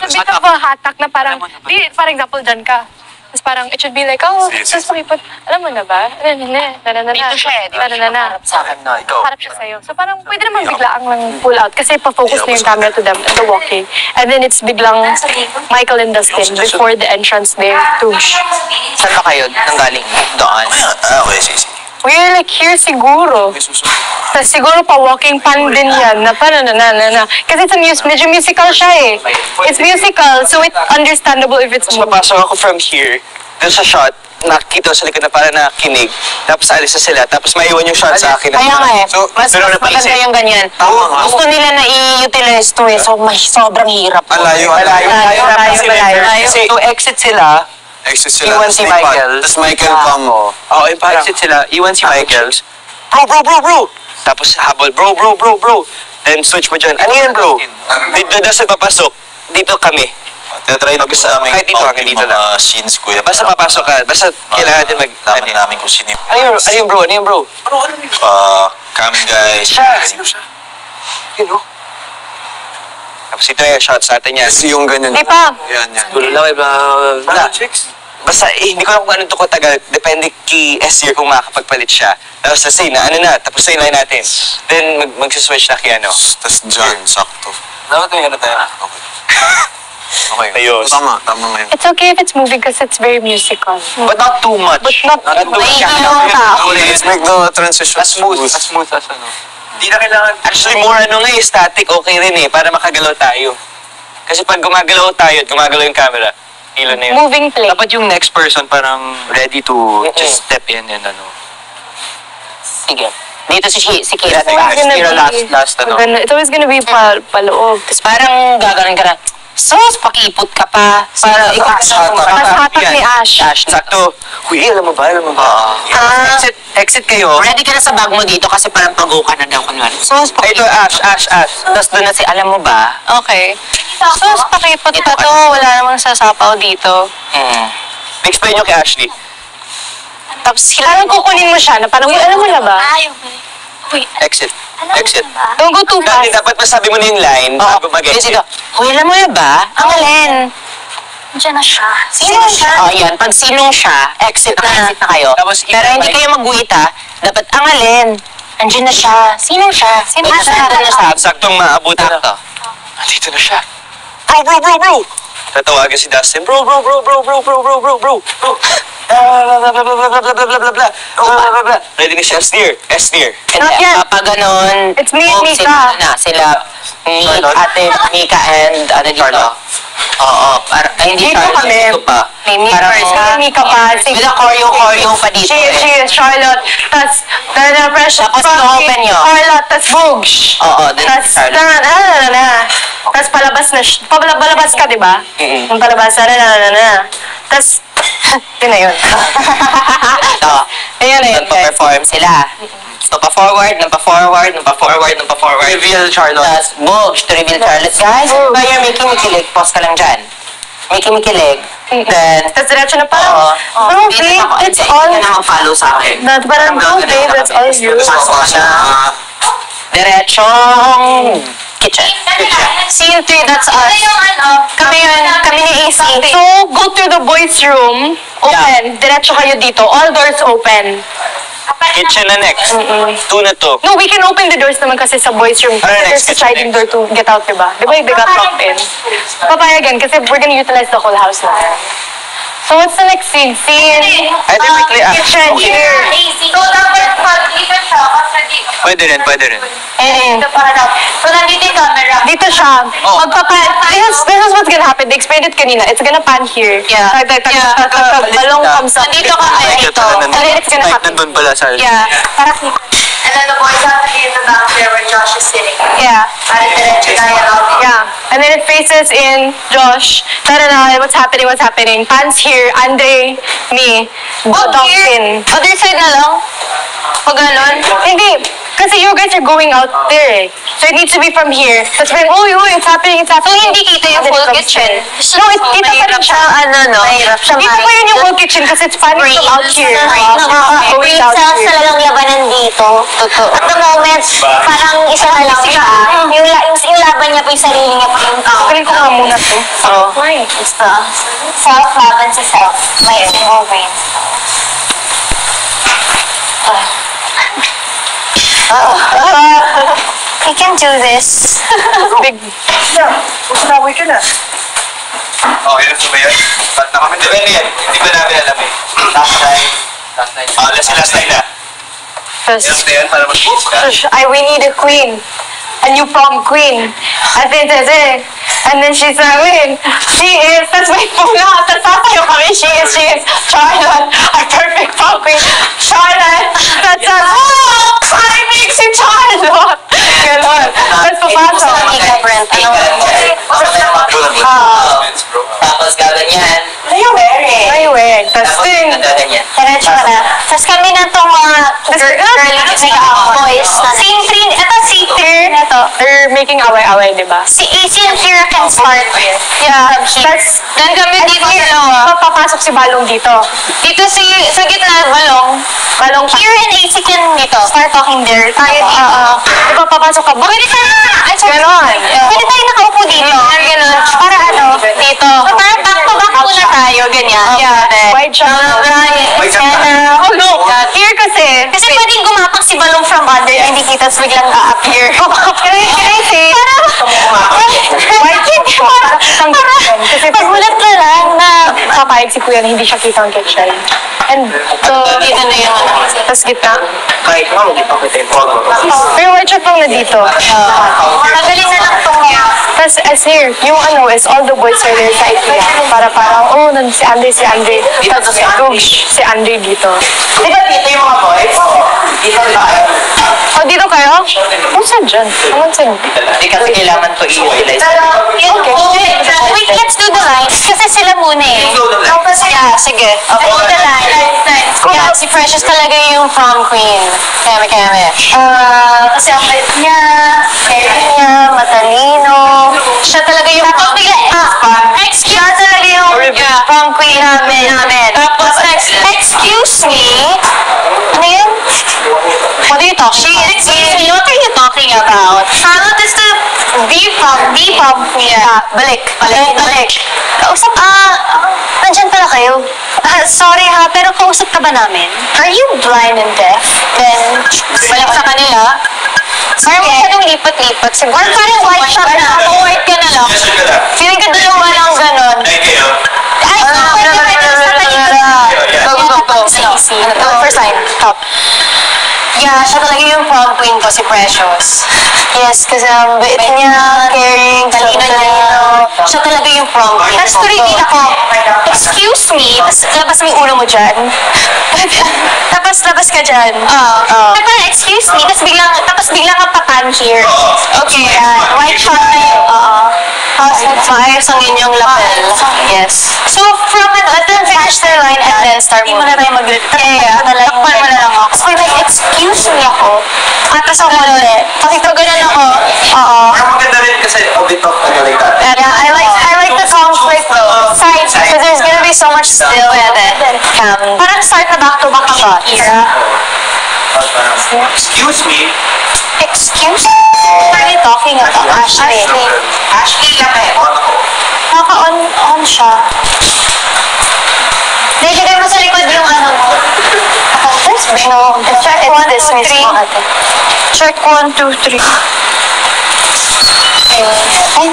a bit of a hatak na parang, for example, dyan ka. Tapos parang, it should be like, oh, just pakipot, alam mo na ba? Dito siya eh, di ba? Harap sa akin na, ikaw. Harap siya sa'yo. So parang pwede naman biglaang lang pull out kasi pa-focus na yung camera to them, to walking. And then it's biglang Michael and Dustin before the entrance there to... Saan ba kayo nanggaling doon? Okay, sige. We're like here siguro. Tapos siguro pa-walking pan din yan. Na. Kasi medyo musical siya eh. It's musical, so it's understandable if it's... Tapos papasok ako from here, dun sa shot, nakikita sa likod na para nakinig. Tapos alis na sila, tapos maiwan yung shot sa akin. Kaya nga eh, So, mas maganda yung ganyan. Gusto nila na i-utilize to eh, so sobrang hirap. Malayo. Kasi to exit sila, Exit sila. iwan si Michael. Tapos Michael come. Oo, yung parang... Exit sila, iwan si Michael. Bro! Tapos habol, bro! Then switch mo dyan. Ano yan, bro? Dito na sa papasok, dito kami. Tinatry na sa aming Kahit dito, hanggang dito lang. mga scenes, kuya. Basta papasok ka, basta kailangan din Laman namin kung sino yung... Ano yung bro? Coming guys. Sino siya? Yun, no? Tapos ito yung shots natin yan. Kasi yung ganyan. Di pa. Yan. Tulo lang, bla. Basta hindi ko alam kung anong to katagal. Depende kay S-year kung makakapagpalit siya. Tapos say na, tapos say line natin. Then mag-switch na kay ano. Tapos dyan, sakto. Dapat may ano tayo. Okay. Okay. Ayos. Tama ngayon. It's okay if it's moving because it's very musical. But not too much. But not too much. Let's make the transition smooth. Smooth as ano. Hindi na kailangan. Actually, more static, okay rin eh, para makagalaw tayo. Kasi pag gumagalaw tayo at gumagalaw yung camera, ilo na yun. Moving plate. Dapat yung next person parang ready to just step in and ano. Sige. Dito si Kira, It's diba? always gonna Kira be- last ano. It's always gonna be paloob. Tapos parang gaganon ka na, sos, pakipot ka pa. Para ikaw sa Tapos hatak ni Ash. Sakto. Huy, alam mo ba? Exit kayo. Ready ka na sa bag mo dito kasi parang pag-go ka na daw kunwari. Sos, Ay, ito, pakipot. Ash. Tapos doon na si, alam mo ba? Okay. Sus, pakipot pa to. Wala namang sasapaw dito. Explain nyo kay Ashley. Tapos parang kukunin mo siya na parang, uy, alam mo na ba? Ay, okay. Uy, Exit. Exit. Don't go too fast. Dapat masabi mo na yung line bago mag-exit. Dito, uy, alam mo na ba? Ang alin? nandiyan na siya. Sino siya? Oh, yan. Pag sinong siya, exit na kayo. Tapos Pero hindi kayo mag-wait ha. Dapat ang alin. Andiyan na siya. Sino siya? Sino siya? Saktong maabutan na. Andito na siya. Bro! Tatawagan si Dustin. Bro. Ready na siya. S-near. Not yet. Kapag ganun, It's me and Mika. Sila, Ate Mika and Ate Charlotte. Oo, hindi Dito Charlotte, kami. dito pa. May Mika Parang, first. May Mika pa. With a choreo pa dito. She is Charlotte. Tapos, fresh. Tapos na-open nyo. Charlotte. Tapos, Boogs. Oo, din Tapos, Charlotte. Tapos, palabas na siya. Palabas ka, di ba? Yung palabas, Tapos, yun na yun. Ito. Ayun na yun, guys. Nagpa-perform sila. So, pa-forward. Reveal Charlotte. Tapos, Bogs, to reveal Charlotte. Guys, ba you're making me kilig? Pause ka lang dyan. Making me kilig. Then, Tapos, diretso na parang, no, babe, that's all. Hindi ka follow sa akin. Parang, no, babe, that's all you. Pasok ka na. Diretsong kitchen. Scene 3, that's us. Kami yun, kami ni AC. So, go to the boys' room. Open. Diretso kayo dito. All doors open. Kitchen na next. Two na to. No, we can open the doors naman kasi sa boys' room. Ano There's next? a sliding door to get out, diba? Diba they got locked in? Papayagan kasi we're gonna utilize the whole house now. So, what's the next scene? Scene, I think quickly kitchen here. So, dapat dito siya kasi di... Pwede rin. Dito para daw. So, nandito yung camera. Dito siya. This is what's gonna happen. They explained it kanina. It's gonna pan here. Yeah. The balloon comes up. Nandito ka ngayon ito. And then it's gonna happen. Nandun pala sa... Yeah. Parang, And then the boys have to be in the back there where Josh is sitting. yeah. Para diretso na yan. Yeah. And then it faces in Josh. Tarara, what's happening? Pans here, Andre, me, Duncan. Other side na lang. Pag ganon. Hindi. Kasi you guys are going out there eh. So it needs to be from here. Tapos parang, uy, it's happening, it's happening. So, hindi kita yung And then it full comes kitchen. here. No, kita pa rin siya. Mahirap siya. Kita pa yun yung full kitchen kasi it's funny from out here. Going Brain out cells here. talagang labanan dito. Totoo. At the moment, parang isa na lang siya. Yung laban niya po yung sarili niya po yung tao. Galing ko nga muna to. Basta. Self-laban sa self. May single brain. He can do this. Big. Okay, yun ba yun? Ba't na kami? Depende yan. Hindi ba namin alam eh. Last time. Last time na. Tapos, Yan na yan para mag-kiss ka. we need a queen. A new prom queen. And then she's like, she is, that's my phone out. That's not tayo kami. She is Charlotte, our perfect prom queen. Charlotte, that's us. Timing si Charlotte. Ganon. Tapos papasok. Ika, Brent. Tapos gaganyan. What are you wearing? Tapos din. Gaganyan. Diretso ka na. Tapos kami na itong mga girly boys na ito si Ito, they're making away-away, di ba? Si AC and Kira can start. Yeah, that's, Then kami dito dalawa. papapasok si Balong dito. Dito sa gitna, balong. Balong pa. Kira and AC can start talking there. Tayo dito. Di ba papasok ka ba? Pwede tayo ay, sorry. Ganon. Pwede tayo nakaupo dito. Ganon. Para dito. Para back to back muna tayo, ganyan. Yeah, wide shot. Oh, no. Here kasi. Kasi pwedeng gumapak si Balong from under, hindi kita biglang a-appear. Can I say? Wide shot. Kasi Pagulat ka lang na papayag si Kuya na hindi siya kita ang kitchen. And dito na yung tapos gitna. Kahit nga, hindi pa kita yung photo. Pero wide shot lang na dito. Tanggalin na lang itong Tapos as here, yung is all the boys are there sa IKEA. Para parang, si Andre. Tapos si Andre dito. Di ba dito yung mga boys? Dito ba? Oh, dito kayo? Saan dyan? Naman saan? Hindi kasi kailangan to i-utilize. Wait, let's do the lines. Kasi sila muna eh. Yeah, sige. Okay. Do the lines. Yeah, si Precious talaga yung prom queen. Keme. Kasi ang bait niya, caring niya, matalino. Siya talaga yung prom queen. Siya talaga yung prom queen namin. Tapos next, excuse me. Ano yun? What are you talking? Excuse me, what are you talking about? Charlotte is the B-prom queen. Balik. Kausap, nandyan pala kayo. Sorry ha, pero kausap ka ba namin? Are you blind and deaf? Then, balik sa kanila. Parang masyadong lipat-lipat. Or parang white shot na. White ka na lang. Feeling ka dalawa lang ganon. Ay, pwede sa kanila. First line, top. Yeah, siya talaga yung prom queen ko, si Precious. Yes, kasi ang bait niya, caring, talino. Siya talaga yung prom queen. Tapos tuloy din ako, excuse me, tapos labas mo yung ulo mo dyan. Tapos labas ka dyan. Tapos excuse me, tapos biglang ang patan here. Okay, white shot na yun. Maayos ang inyong lapel. Yes. So, let them finish their line and then start moving. Hindi mo na tayo takpan mo na lang ako. So, like, excuse me ako. Tapos ako ulit. Pag ganun ako, Ang maganda rin kasi audit of like that. yeah, I like the conflict sides because there's gonna be so much still with it. Parang start na back-to-back shot. Excuse me. Excuse me? What are you talking about? Ashley. Ashley lang eh. Naka-on siya. Nilagay mo sa likod yung ano mo. No, check this mismo ate. Check 1, 2, 3. Ay,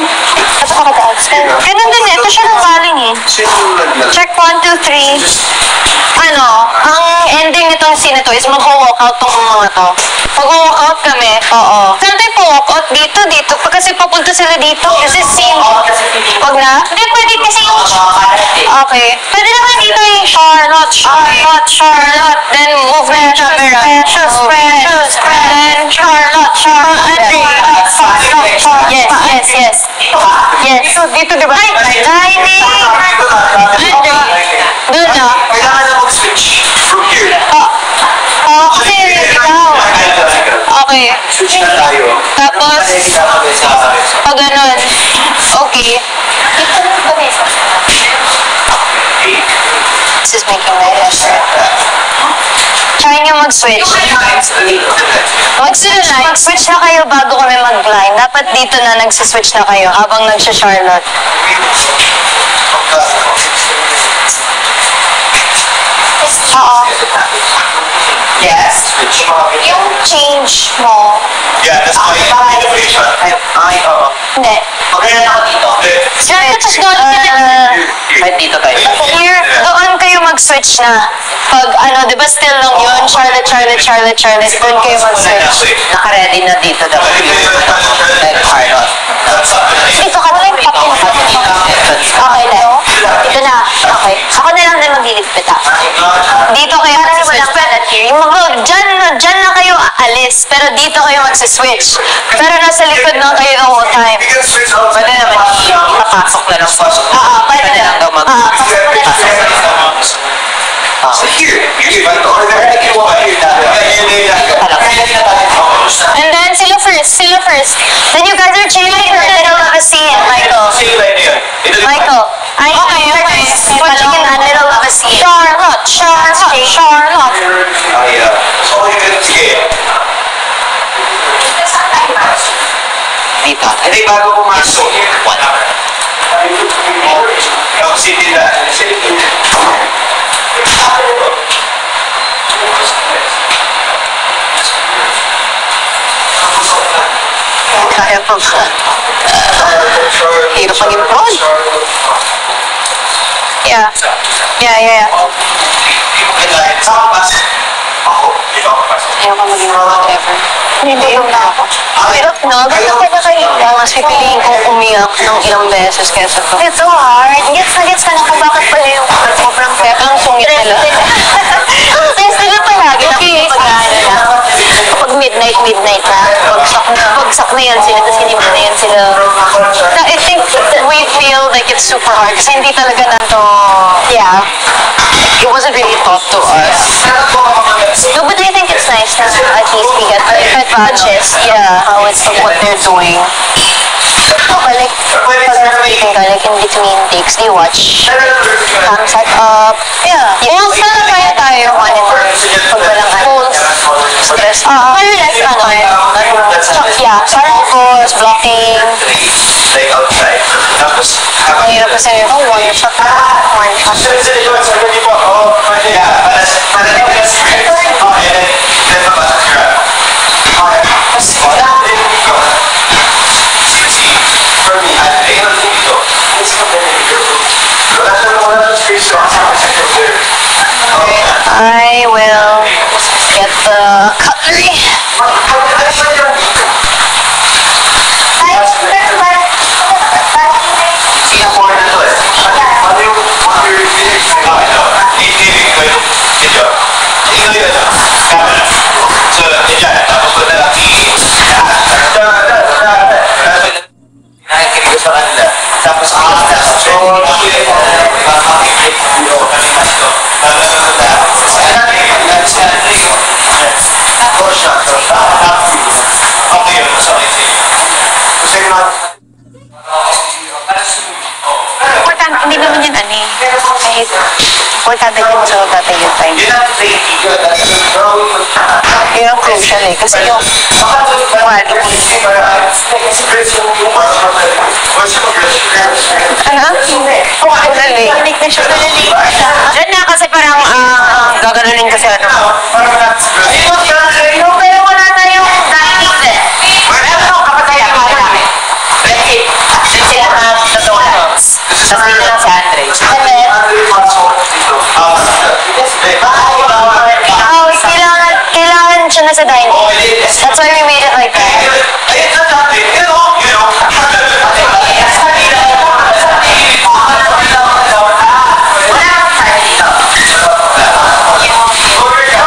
ito ka kataas. Ganun din eh. Ito siya nang galing eh. Check 1, 2, 3. Ang ending nitong scene na to is mag-walk out tong mga to. Mag-walk out kami. Oo. Saan tayo po-walk out? Dito. Kasi papunta sila dito. Kasi scene. Wag na? Hindi, pwede kasi yung... Okay. Pwede naman dito yung Charlotte. Then move na yung camera. Precious. Then Charlotte. Yes. Dito, di ba? Ay, dining! Doon na. Kailangan na mag-switch from here. Kasi ikaw. Okay. Okay. Switch na tayo. Tapos, pag ganun. Okay. This is making my head hurt. Try nyo mag-switch. Mag-switch na kayo bago kami mag-blind. Dapat dito na nagsiswitch na kayo habang nagsha-Charlotte. Oo. Yes. Yung change mo. Yeah, that's my innovation. Ay, oo. Hindi. Magkailan ako dito? Charlotte, just doon ka na. Kahit dito tayo. Here, doon kayo mag-switch na. Pag ano, di ba still lang yun? Charlotte, doon kayo mag-switch. Naka-ready na dito daw. Like Charlotte. Dito ka na lang Okay na. Dito na. Okay. Ako na lang din mag-iligpit Dito kayo mag-switch. Dyan na kayo aalis. Pero dito kayo mag-switch. Pero nasa likod lang kayo the whole time. Pwede naman ipapasok na lang po. Pwede na lang daw So here, And then, sila first. Then you guys are chilling in the middle of a scene, Michael. Michael. Okay. Watching in the middle of a scene. Charlotte. Dito. Hindi bago pumasok. Yung city na. Kaya pa ba? Hirap mag-improve. Yeah. Ayaw ka maging whatever. Hindi yung na ako. Hirap no? Ganun ka na kayo. Mas pipiliin kong umiyak ng ilang beses kesa to. It's so hard. Gets ka na kung bakit pala yung sobrang kaya kang sungit nila. Since nila palagi nakikipag-ano na. Kapag midnight na. Bagsak na yan sila. Tapos hindi mo na yan sila. I think we feel like it's super hard. Kasi hindi talaga na to. Yeah. It wasn't really taught to us. No, but I think it's nice na at least we get different batches. Yeah, how it's of what they're doing. Like, pag nasa-meeting ka, like in between takes, do you watch cam set up? Yeah. Pulse na kaya tayo monitor. Pag walang stress. Pero less yeah, parang focus, blocking. Like outside. Tapos, Ang hirap kasi yun, one shot. I will get the cutlery. Hindi naman yun kahit importante din sa tatay yung time. Yun ang crucial kasi yung Dali. Diyan na kasi parang gaganunin kasi ano. Pero wala tayong dining set. Meron kapataya ka namin. Sila na totoo na. Tapos dito lang si Andre. Kailangan siya na sa dining. That's why we made it like that.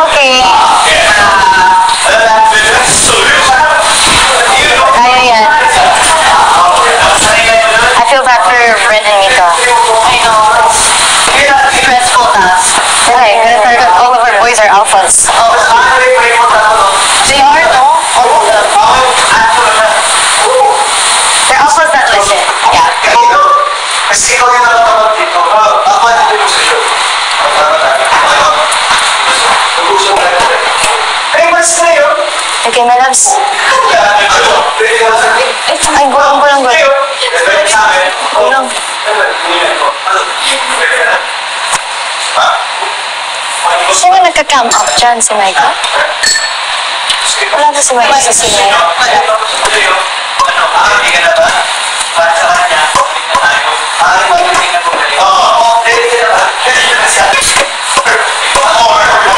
Okay. Kaya yan. I feel bad for Ren and Mika. I know. Stressful task. Okay, all of our boys are alphas. They are, no? ikaw yung nakatapat dito. Ako dito yung position. Nag-usap tayo. Ay, mas na yun. Okay, my loves. Ay, gulang. Gulang. Sino nagka-camp up dyan? Si Micah? Wala ba si Micah sa senior?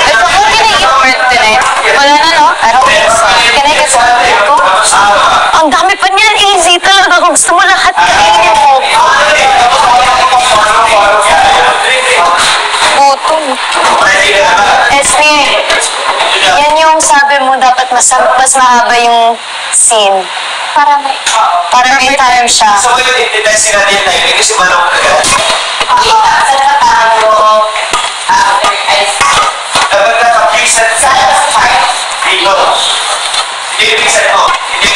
Ito ko tiniipert tonight. Wala na, no? I don't think so. Can I get some? Ang dami pa niyan, easy talaga. Kung gusto mo lahat kainin mo. Gutom. Esme, yan yung sabi mo dapat mas mahaba yung scene. Para may time siya. So, yun, intensin natin na yun. Kasi manong dapat naka-present sa dito. Hindi present mo. Hindi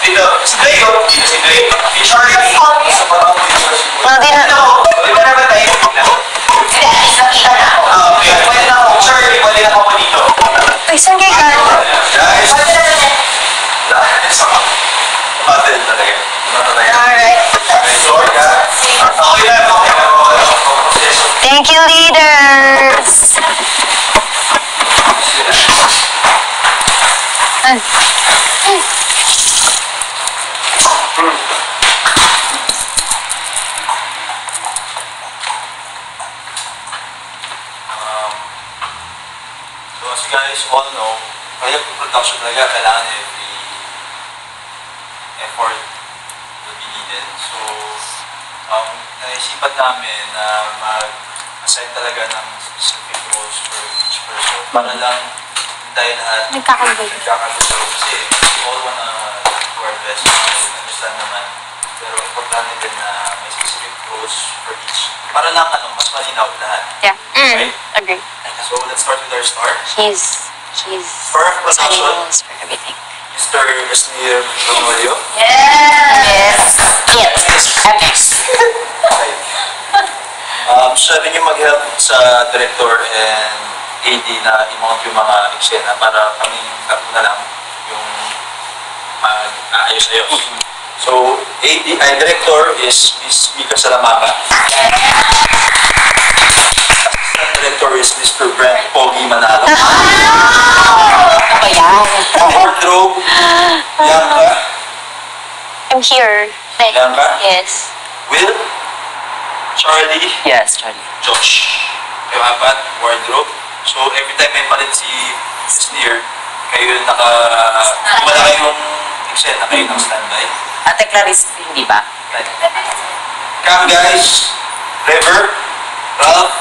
dito. Si Dre yun. Dito si Dre. Si Charlie. Sa parang Hindi na. Di ba naman tayo? Pwede na ako. Charlie, pwede na ako dito. Ay, saan kayo ka? Guys. Patel talaga. Alright. Okay lang. Thank you, leaders. So as you guys all know, kaya production talaga kailangan every effort will be needed. So, naisipan namin na mag-assign talaga ng specific roles for each person para lang tayo lahat Nagkakagulo. kasi we all wanna do our best. I understand naman. Pero importante din na may specific roles for each para lang mas malinaw lahat. Yeah. Right? Agree. So let's start with our star. He's For designing production, rules for everything. Mr. Esnir Romelio. Yes. Okay. Siya rin yung mag-help sa director and AD na i-mount yung mga eksena para kami na lang yung mag-aayos-ayos. So, director is Miss Mika Salamanga. Assistant director is Mr. Brent Pogi Manalo. Wardrobe, Bianca. I'm here. Bianca. Yes. Will, Charlie, Yes, Charlie. Josh. Kayo apat, wardrobe. So, every time may palit si Sneer, kayo yung wala kayong eksena, kayo ng standby. Ate Clarice, hindi ba? Come guys, River, Ralph,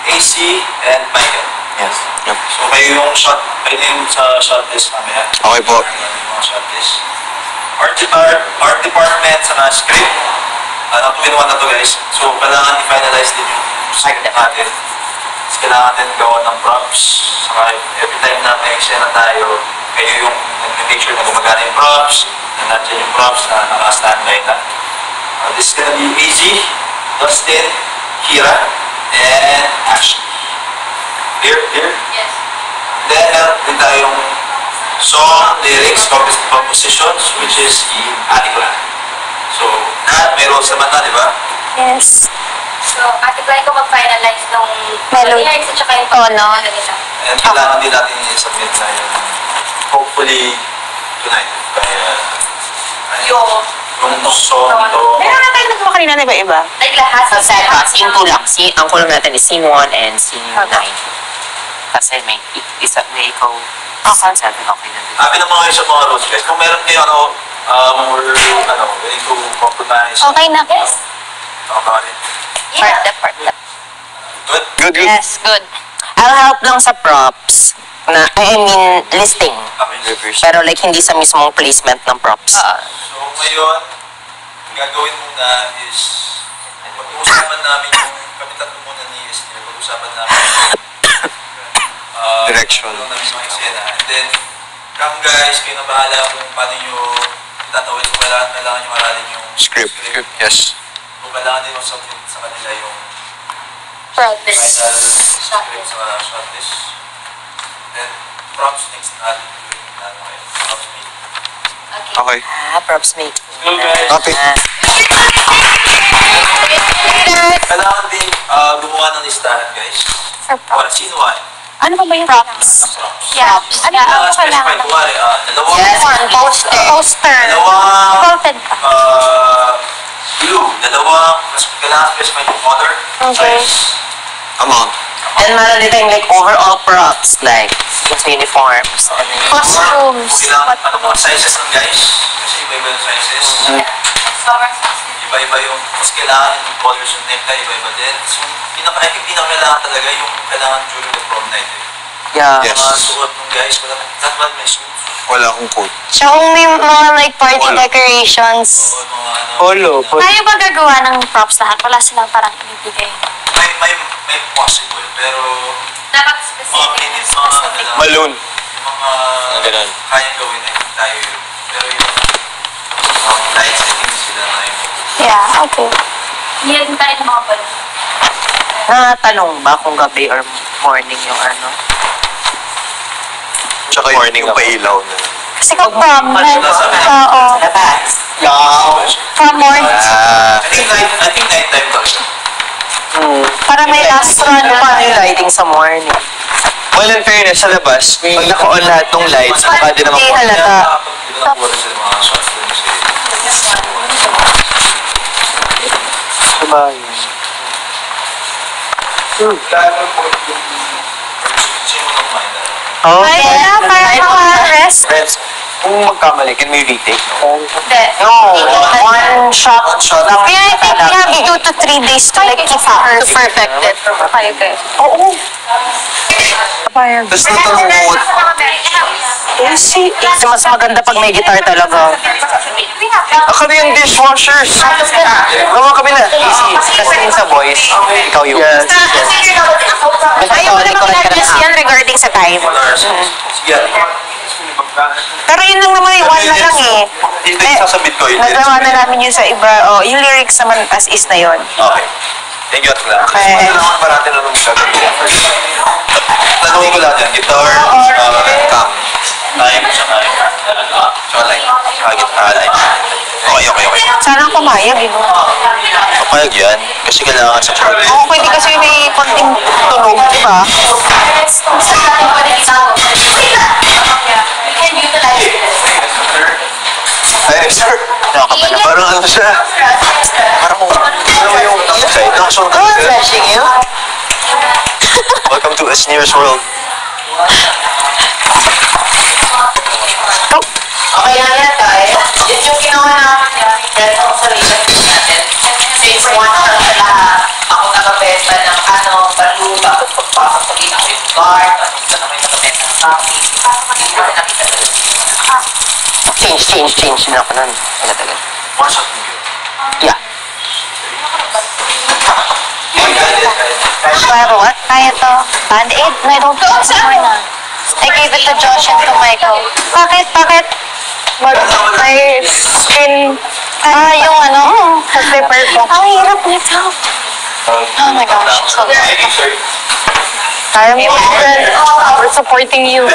AC, and Michael. Yes. Yep. So, kayo yung kayo yung sa shot list mamaya. Okay po. Kayo yung mga shot list. Art department, sa script. Ginawa na to guys. So, kailangan i-finalize din yung script natin. Tapos kailangan din gawa ng props. Saka every time na may eksena tayo, kayo yung nag-make sure na gumagana yung props, na nandiyan yung props na naka-standby na. This is gonna be Easy, Dustin, Kira, and Ashley. Clear? Yes. Then, meron din tayong song, lyrics, compositions, which is si Ate Clara. So, may roles naman na, di ba? Yes. So, Ate Clara ko mag-finalize nung Melody. lyrics at saka yung no. And kailangan din natin i-submit na yun. Hopefully, tonight. Kaya, yung song ito, Meron na tayo nagawa kanina na iba-iba. like lahat. Sa scene 2 lang. Ang kulang natin is scene 1 and scene 9. Kasi may ikaw scene 7, okay na din. sabi ng mga sa mga roles, guys, kung meron kayo we're willing to compromise. Okay na. Yes. Okay. Good? Good. Yes, good. I'll help lang sa props. I mean, listing. Okay. Pero like, hindi sa mismong placement ng props. So ngayon, ang gagawin muna is pag-uusapan namin yung kapitan ko muna ni Esnir, pag-uusapan namin Direction. namin mga eksena. And then, come guys, kayo na bahala kung paano nyo tatawid kung kailangan nyo aralin yung Script. Yes. kung kailangan din mag-submit sa kanila yung Promise. final script sa shortlist. Then, props next natin yung props meet. Okay. Props me. Go guys! Copy. Kailangan din gumawa ng listahan guys. Sino ay? Ano ba yung props? Props. Yeah. Ano Kailangan ba specify kailangan? kunwari, dalawang Yes, poster. Poster. dalawang Quoted pa. blue, dalawang kailangan specify yung color, Okay. size, Amount. And meron din tayong like overall props, like yung sa uniforms. And then, Costumes. kailangan ano mga sizes ng guys, kasi iba-iba yung sizes. Iba-iba yung, mas kailangan yung colors yung necktie, iba-iba din. So, I think pinakailangan talaga yung kailangan during the prom night. yeah. Yes. Mga suot ng guys, wala not one may suit. Wala akong coat. Tsaka kung may mga like party Wala. decorations. Oo, mga ano. Polo. Tayo ba gagawa ng props lahat? Wala silang parang ibibigay. May possible, pero Dapat mga minutes, mga ano lang. Balloon. Yung mga ganun. kayang gawin na yung tayo yun. Pero yung lights, I think sila na yung Yeah, okay. Yan tayo ng mga balon. Natanong ba kung gabi or morning yung ano? Tsaka Morning yung ako. pailaw na. Kasi kung prom, oo. Labas. Prom morning. I think night time talaga. Para may last run pa. Paano yung lighting sa morning? Well, in fairness, sa labas, pag naka-on lahat ng lights, baka din naman Hindi halata. Di ba nakuha rin sila mga shots din kasi sino mo ng mind? Oh, Ayun na, para maka-rest. Friends, kung magkamali, can we retake? Hindi. no. One shot. Lang. Kaya I think we have 2 to 3 days to like keep her to perfect it. Oo. Tapos natanong mo, Kasi mas maganda pag may guitar talaga. Kami yung dishwashers. Gawa kami na. Easy. Kasi yung sa boys, ikaw yung... Yes. Ayaw mo naman i-adjust yan regarding sa time. Sige. Pero yun lang naman yung one na lang eh. Dito yung sasabit ko yun. Nagawa na namin yun sa iba. Oh, yung lyrics naman as is na yun. Okay. Thank you at lang. Okay. Ano naman ba natin anong gagawin first? Tanungin ko lahat yan. Guitar, cam, time, tsaka light. Light. Okay. Sana ang pumayag, eh, no? Kapayag yan. Kasi kailangan sa part. Oo, pwede kasi may konting tunog, di ba? ay, sir, parang ano siya? Parang yung introduction ka. Flashing you? Welcome to Asnir's World. Okay lang yan, guys. Yun yung ginawa namin yung breath observation natin. Since one shot sa lahat, ako nag-besta ng balloon, tapos pagpasok ko din ako yung guard, tapos na naman yung nag-besta ng coffee. Hindi ko nakita na Change na ako nun. Tagal. One shot video. Yeah. Pero what? Kaya to. Band-aid? No, I don't think it's more na. I gave it to Josh and to Michael. Bakit? May skin... yung ano? Kasi purple. Ang hirap nito. Oh my gosh. So, kaya mo, friend. We're supporting you.